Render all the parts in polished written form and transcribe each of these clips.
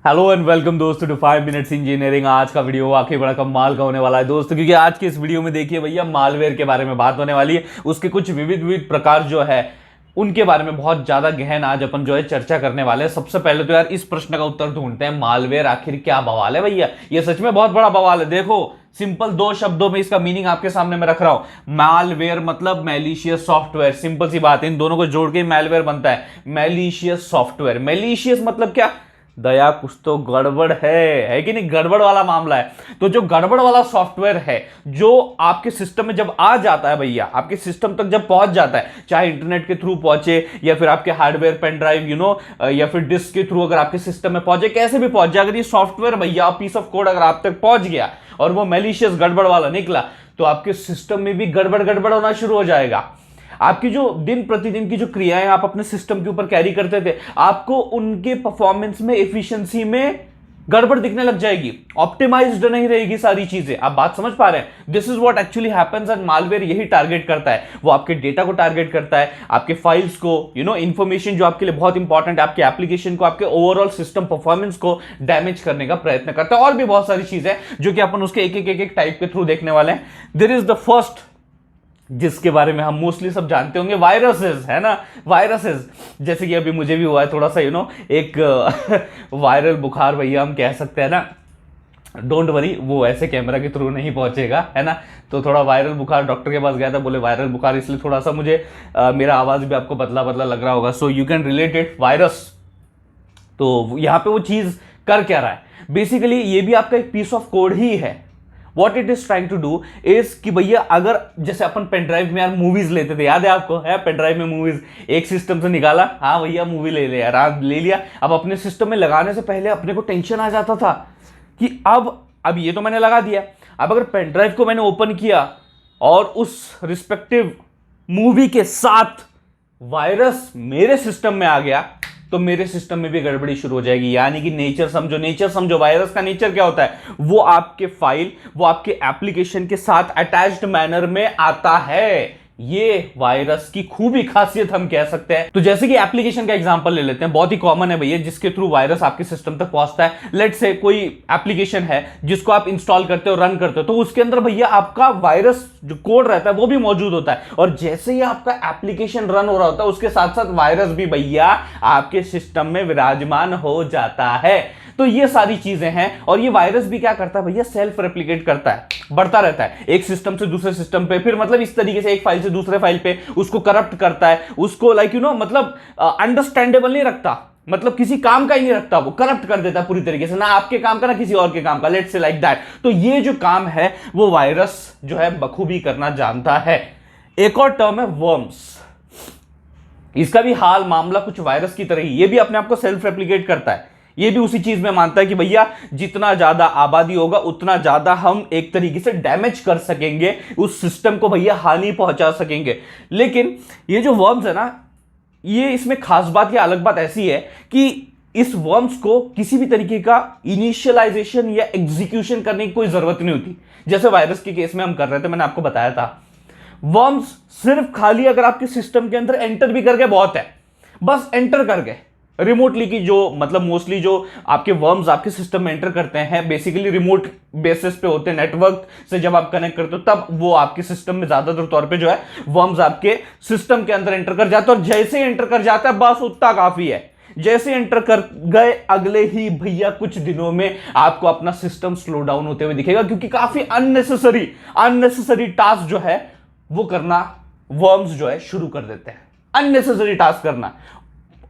Hello and welcome दोस्तों to 5 minutes engineering. आज का वीडियो वाकई बड़ा कमाल का होने वाला है दोस्तों, क्योंकि आज के इस वीडियो में देखिए भैया मालवेयर के बारे में बात होने वाली है। उसके कुछ विविध विविध प्रकार जो है उनके बारे में बहुत ज्यादा गहन आज अपन जो है चर्चा करने वाले हैं। सबसे पहले तो यार इस प्रश्न का उत्तर ढूंढते हैं, मालवेयर आखिर क्या बवाल है भैया। ये सच में बहुत बड़ा बवाल है। देखो सिंपल 2 शब्दों में इसका मीनिंग आपके सामने मैं रख रहा हूं। मालवेयर मतलब मैलिशियस सॉफ्टवेयर, सिंपल सी बात है। इन दोनों को जोड़ के मालवेयर बनता है, मैलिशियस सॉफ्टवेयर। मैलिशियस मतलब क्या? दया कुछ तो गड़बड़ है कि नहीं? गड़बड़ वाला मामला है। तो जो गड़बड़ वाला सॉफ्टवेयर है जो आपके सिस्टम में जब आ जाता है भैया, आपके सिस्टम तक जब पहुंच जाता है, चाहे इंटरनेट के थ्रू पहुंचे या फिर आपके हार्डवेयर पेन ड्राइव या फिर डिस्क के थ्रू अगर आपके सिस्टम में पहुंचे, कैसे भी पहुंच जाए, अगर ये सॉफ्टवेयर भैया पीस ऑफ कोड अगर आप तक पहुंच गया और वो मैलिशियस गड़बड़ वाला निकला, तो आपके सिस्टम में भी गड़बड़ गड़बड़ होना शुरू हो जाएगा। आपकी जो दिन प्रतिदिन की जो क्रियाएं आप अपने सिस्टम के ऊपर कैरी करते थे, आपको उनके परफॉर्मेंस में, एफिशिएंसी में गड़बड़ दिखने लग जाएगी। ऑप्टिमाइज्ड नहीं रहेगी सारी चीजें। आप बात समझ पा रहे हैं? This is what actually happens and malware यही टारगेट करता है। वो आपके डेटा को टारगेट करता है, आपके फाइल्स को, इंफॉर्मेशन जो आपके लिए बहुत इंपॉर्टेंट है, आपके एप्लीकेशन को, आपके ओवरऑल सिस्टम परफॉर्मेंस को डैमेज करने का प्रयत्न करता है। और भी बहुत सारी चीजें जो कि अपन उसके एक टाइप के थ्रू देखने वाले हैं। देयर इज द फर्स्ट, जिसके बारे में हम मोस्टली सब जानते होंगे, वायरसेस, है ना। वायरसेस, जैसे कि अभी मुझे भी हुआ है थोड़ा सा एक वायरल बुखार भैया हम कह सकते हैं ना। डोंट वरी, वो ऐसे कैमरा के थ्रू नहीं पहुंचेगा, है ना। तो थोड़ा वायरल बुखार, डॉक्टर के पास गया था, बोले वायरल बुखार, इसलिए थोड़ा सा मुझे मेरा आवाज भी आपको बदला बदला लग रहा होगा। So you can relate it virus. तो यहां पे वो चीज कर क्या रहा है बेसिकली, ये भी आपका एक पीस ऑफ कोड ही है। What it is trying to do is कि भैया अगर जैसे अपन पेन ड्राइव में यार मूवीज लेते थे, याद है आपको? है पेन ड्राइव में मूवीज एक सिस्टम से निकाला, हाँ भैया मूवी ले लिया, आराम ले लिया। अब अपने सिस्टम में लगाने से पहले अपने को टेंशन आ जाता था कि अब ये तो मैंने लगा दिया, अब अगर पेन ड्राइव को मैंने ओपन किया और उस रिस्पेक्टिव मूवी के साथ वायरस मेरे सिस्टम में आ गया, तो मेरे सिस्टम में भी गड़बड़ी शुरू हो जाएगी। यानी कि नेचर समझो। वायरस का नेचर क्या होता है? वो आपके फाइल, वो आपके एप्लीकेशन के साथ अटैच्ड मैनर में आता है। ये वायरस की खूबी खासियत हम कह सकते हैं। तो जैसे कि एप्लीकेशन का एग्जांपल ले लेते हैं, बहुत ही कॉमन है भैया जिसके थ्रू वायरस आपके सिस्टम तक पहुंचता है। लेट्स से कोई एप्लीकेशन है जिसको आप इंस्टॉल करते हो, रन करते हो, तो उसके अंदर भैया आपका वायरस जो कोड रहता है वो भी मौजूद होता है। और जैसे ही आपका एप्लीकेशन रन हो रहा होता है, उसके साथ साथ वायरस भी भैया आपके सिस्टम में विराजमान हो जाता है। तो ये सारी चीजें हैं। और ये वायरस भी क्या करता है भैया? सेल्फ रेप्लिकेट करता है, बढ़ता रहता है एक सिस्टम से दूसरे सिस्टम पे, फिर मतलब इस तरीके से एक फाइल से दूसरे फाइल पे उसको करप्ट करता है, उसको मतलब अंडरस्टैंडेबल नहीं रखता, मतलब किसी काम का ही नहीं रखता, वो करप्ट कर देता है पूरी तरीके से, ना आपके काम का ना किसी और के काम का। Let's say like that. तो ये जो काम है वो वायरस जो है बखूबी करना जानता है। एक और टर्म है वर्म्स। इसका भी हाल मामला कुछ वायरस की तरह ही, ये भी अपने आप को सेल्फ रेप्लिकेट करता है। ये भी उसी चीज में मानता है कि भैया जितना ज्यादा आबादी होगा उतना ज्यादा हम एक तरीके से डैमेज कर सकेंगे, उस सिस्टम को भैया हानि पहुंचा सकेंगे। लेकिन ये जो वर्म्स है ना, ये इसमें खास बात या अलग बात ऐसी है कि इस वर्म्स को किसी भी तरीके का इनिशियलाइजेशन या एग्जीक्यूशन करने की कोई जरूरत नहीं होती, जैसे वायरस के केस में हम कर रहे थे, मैंने आपको बताया था। वर्म्स सिर्फ खाली अगर आपके सिस्टम के अंदर एंटर भी कर गए बहुत है, बस एंटर कर गए रिमोटली की, जो मतलब मोस्टली जो आपके वर्म्स आपके सिस्टम में एंटर करते हैं बेसिकली रिमोट बेसिस पे होते हैं। नेटवर्क से जब आप कनेक्ट करते हो तब वो आपके सिस्टम में ज्यादातर तौर पे जो है वर्म्स आपके सिस्टम के अंदर एंटर कर जाते हैं। और जैसे एंटर कर जाता है बस उतना काफी है। जैसे एंटर कर गए अगले ही भैया कुछ दिनों में आपको अपना सिस्टम स्लो डाउन होते हुए दिखेगा, क्योंकि काफी अननेसेसरी टास्क जो है वो करना वर्म्स जो है शुरू कर देते हैं। अननेसेसरी टास्क करना,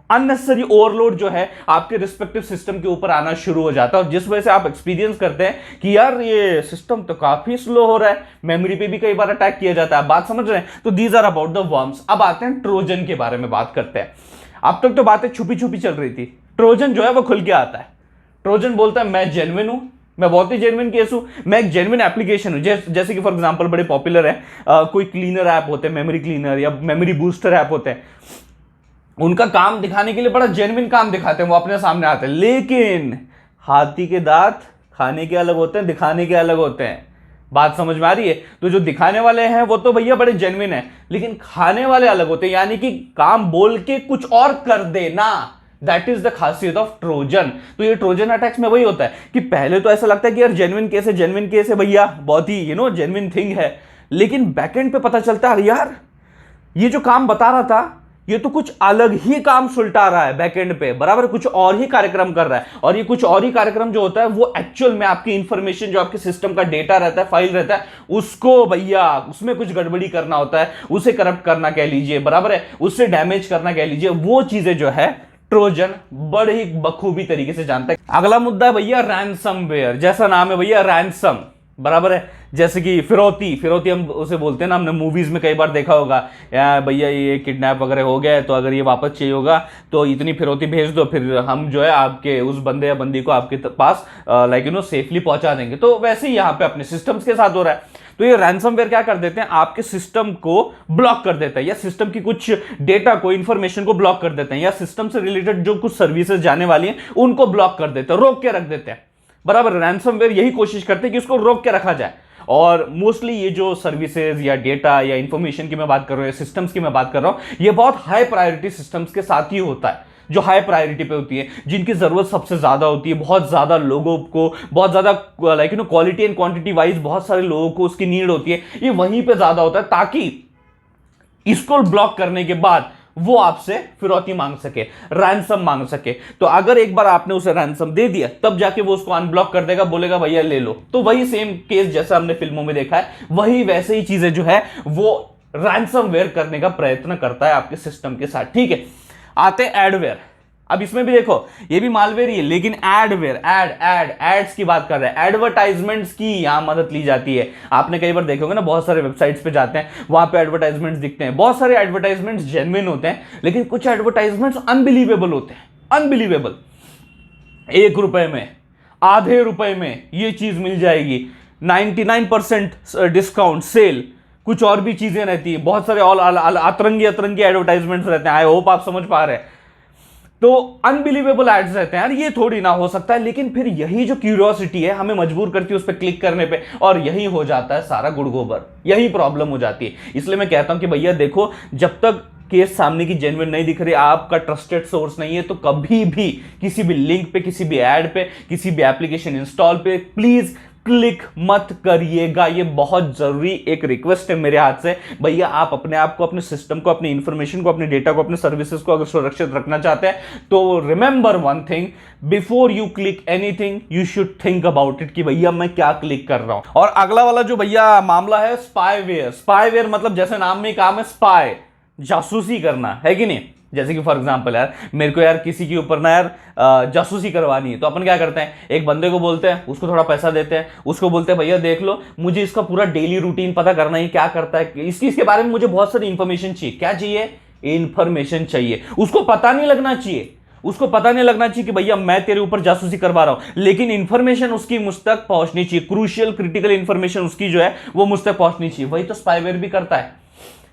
अननेसेसरी ओवरलोड जो है आपके रिस्पेक्टिव सिस्टम के ऊपर आना शुरू हो जाता है। और जिस वजह से आप एक्सपीरियंस करते हैं कि यार ये सिस्टम तो काफी स्लो हो रहा है, मेमोरी पे भी कई बार अटैक किया जाता है। बात समझ रहे हैं? तो these are about the worms. अब आते हैं ट्रोजन के बारे में बात करते हैं। अब तक तो बातें छुपी छुपी चल रही थी, ट्रोजन जो है वो खुल के आता है। ट्रोजन बोलता है मैं जेन्युइन हूं, मैं बहुत ही जेन्युइन केस हूं, मैं एक जेन्युइन एप्लीकेशन हूं। जैसे कि फॉर एग्जांपल बड़े पॉपुलर है कोई क्लीनर ऐप होते हैं, मेमोरी क्लीनर या मेमोरी बूस्टर ऐप होते हैं। उनका काम दिखाने के लिए बड़ा जेन्युइन काम दिखाते हैं, वो अपने सामने आते हैं। लेकिन हाथी के दांत खाने के अलग होते हैं, दिखाने के अलग होते हैं। बात समझ में आ रही है? तो जो दिखाने वाले हैं वो तो भैया बड़े जेन्युइन है, लेकिन खाने वाले अलग होते हैं। यानी कि काम बोल के कुछ और कर देना, दैट इज द खासियत ऑफ ट्रोजन। तो ये ट्रोजन अटैक्स में वही होता है कि पहले तो ऐसा लगता है कि यार जेन्युइन केस है भैया, बहुत ही जेन्युइन थिंग है, लेकिन बैकएंड पे पता चलता है यार ये जो काम बता रहा था ये तो कुछ अलग ही काम सुलटा रहा है बैकएंड पे, बराबर कुछ और ही कार्यक्रम कर रहा है। और ये कुछ और ही कार्यक्रम जो होता है वो एक्चुअल में आपकी इंफॉर्मेशन, जो आपके सिस्टम का डेटा रहता है, फाइल रहता है, उसको भैया उसमें कुछ गड़बड़ी करना होता है, उसे करप्ट करना कह लीजिए, बराबर है, उससे डैमेज करना कह लीजिए, वो चीजें जो है ट्रोजन बड़े ही बखूबी तरीके से जानता है। अगला मुद्दा है भैया रैंसमवेयर। जैसा नाम है भैया रैंसम, बराबर है, जैसे कि फिरौती हम उसे बोलते हैं ना, हमने मूवीज में कई बार देखा होगा, या भैया ये किडनैप वगैरह हो गया है तो अगर ये वापस चाहिए होगा तो इतनी फिरौती भेज दो, फिर हम जो है आपके उस बंदे या बंदी को आपके पास सेफली पहुंचा देंगे। तो वैसे ही यहाँ पे अपने सिस्टम्स के साथ हो रहा है। तो ये रैंसमवेयर क्या कर देते हैं, आपके सिस्टम को ब्लॉक कर देता है, या सिस्टम की कुछ डेटा को, इंफॉर्मेशन को ब्लॉक कर देते हैं, या सिस्टम से रिलेटेड जो कुछ सर्विसेज जाने वाली हैं उनको ब्लॉक कर देते हैं, रोक के रख देते हैं, बराबर। रैंसमवेयर यही कोशिश करते हैं कि उसको रोक के रखा जाए। और मोस्टली ये जो सर्विसेज या डेटा या इंफॉर्मेशन की मैं बात कर रहा हूं, या सिस्टम्स की मैं बात कर रहा हूं, ये बहुत हाई प्रायोरिटी सिस्टम्स के साथ ही होता है, जो हाई प्रायोरिटी पे होती है, जिनकी जरूरत सबसे ज्यादा होती है, बहुत ज्यादा लोगों को, बहुत ज्यादा क्वालिटी एंड क्वांटिटी वाइज बहुत सारे लोगों को उसकी नीड होती है, ये वहीं पे ज्यादा होता है, ताकि इसको ब्लॉक करने के बाद वो आपसे फिरौती मांग सके, रैंसम मांग सके। तो अगर एक बार आपने उसे रैंसम दे दिया तब जाके वो उसको अनब्लॉक कर देगा, बोलेगा भैया ले लो। तो वही सेम केस जैसा हमने फिल्मों में देखा है, वही वैसे ही चीजें जो है वो रैंसमवेयर करने का प्रयत्न करता है आपके सिस्टम के साथ, ठीक है। आते हैं एडवेयर। अब इसमें भी देखो ये भी मालवेयर ही है, लेकिन एडवेयर, एड्स की बात कर रहे हैं, एडवर्टाइजमेंट्स की यहां मदद ली जाती है। आपने कई बार देखे होंगे ना, बहुत सारे वेबसाइट्स पे जाते हैं, वहां पे एडवर्टाइजमेंट्स दिखते हैं, बहुत सारे एडवर्टाइजमेंट्स जेन्युइन होते हैं, लेकिन कुछ एडवर्टाइजमेंट्स अनबिलीवेबल होते हैं, अनबिलीवेबल। 1 रुपए में, आधे रुपए में ये चीज मिल जाएगी, 99% डिस्काउंट, सेल, कुछ और भी चीजें रहती है, बहुत सारे अतरंगी एडवर्टाइजमेंट्स रहते हैं। आई होप आप समझ पा रहे हैं। तो अनबिलीवेबल एड्स रहते हैं यार, ये थोड़ी ना हो सकता है, लेकिन फिर यही जो क्यूरियोसिटी है हमें मजबूर करती है उस पर क्लिक करने पे, और यही हो जाता है सारा गुड़ गोबर, यही प्रॉब्लम हो जाती है। इसलिए मैं कहता हूं कि भैया देखो, जब तक केस सामने की जेन्युइन नहीं दिख रही, आपका ट्रस्टेड सोर्स नहीं है, तो कभी भी किसी भी लिंक पे, किसी भी ऐड पे, किसी भी एप्लीकेशन इंस्टॉल पे प्लीज क्लिक मत करिएगा। ये बहुत जरूरी एक रिक्वेस्ट है मेरे हाथ से। भैया आप अपने आप को, अपने सिस्टम को, अपनी इंफॉर्मेशन को, अपने डेटा को, अपने सर्विसेज को अगर सुरक्षित रखना चाहते हैं तो remember one thing, before you click anything you should think about it कि भैया मैं क्या क्लिक कर रहा हूं। और अगला वाला जो भैया मामला है स्पाईवेयर। स्पाईवेयर मतलब जैसे नाम में काम है, स्पाई, जासूसी करना, है कि नहीं। जैसे कि फॉर एग्जांपल यार, मेरे को यार किसी के ऊपर ना यार जासूसी करवानी है, तो अपन क्या करते हैं, एक बंदे को बोलते हैं, उसको थोड़ा पैसा देते हैं, उसको बोलते हैं भैया देख लो, मुझे इसका पूरा डेली रूटीन पता करना है, क्या करता है, इस चीज के बारे में मुझे बहुत सारी इंफॉर्मेशन चाहिए। क्या चाहिए? इंफॉर्मेशन चाहिए। उसको पता नहीं लगना चाहिए, उसको पता नहीं लगना चाहिए कि भैया मैं तेरे ऊपर जासूसी करवा रहा हूं, लेकिन इंफॉर्मेशन उसकी मुझ तक पहुंचनी चाहिए, क्रूशियल क्रिटिकल इंफॉर्मेशन उसकी जो है वो मुझ तक पहुंचनी चाहिए। वही तो स्पाईवेयर भी करता है।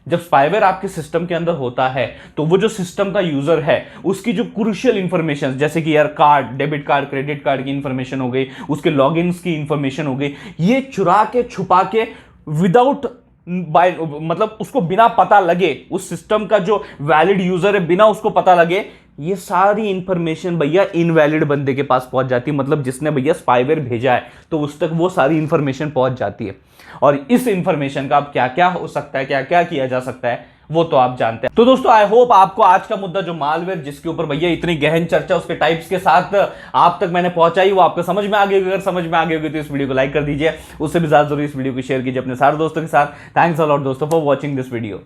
जब स्पाईवेयर आपके सिस्टम के अंदर होता है तो वो जो सिस्टम का यूजर है उसकी जो क्रूशियल इंफॉर्मेशन, जैसे कि यार card, debit card, credit card की इंफॉर्मेशन हो गई, उसके लॉगिन्स की इंफॉर्मेशन हो गई, ये चुरा के, छुपा के, विदाउट मतलब उसको बिना पता लगे, उस सिस्टम का जो वैलिड यूजर है बिना उसको पता लगे, ये सारी इंफॉर्मेशन भैया इनवैलिड बंदे के पास पहुंच जाती है। मतलब जिसने भैया स्पाईवेयर भेजा है तो उस तक वो सारी इंफॉर्मेशन पहुंच जाती है। और इस इंफॉर्मेशन का अब क्या क्या हो सकता है, क्या क्या किया जा सकता है, वो तो आप जानते हैं। तो दोस्तों आई होप आपको आज का मुद्दा जो मालवेयर, जिसके ऊपर भैया इतनी गहन चर्चा उसके टाइप्स के साथ आप तक मैंने पहुंचाई, वो आपको समझ में आ गई होगी। अगर समझ में आ गई होगी तो इस वीडियो को लाइक कर दीजिए, उससे भी ज्यादा जरूरी इस वीडियो को शेयर कीजिए अपने सारे दोस्तों के साथ। थैंक्स अ लॉट दोस्तों फॉर वॉचिंग दिस वीडियो।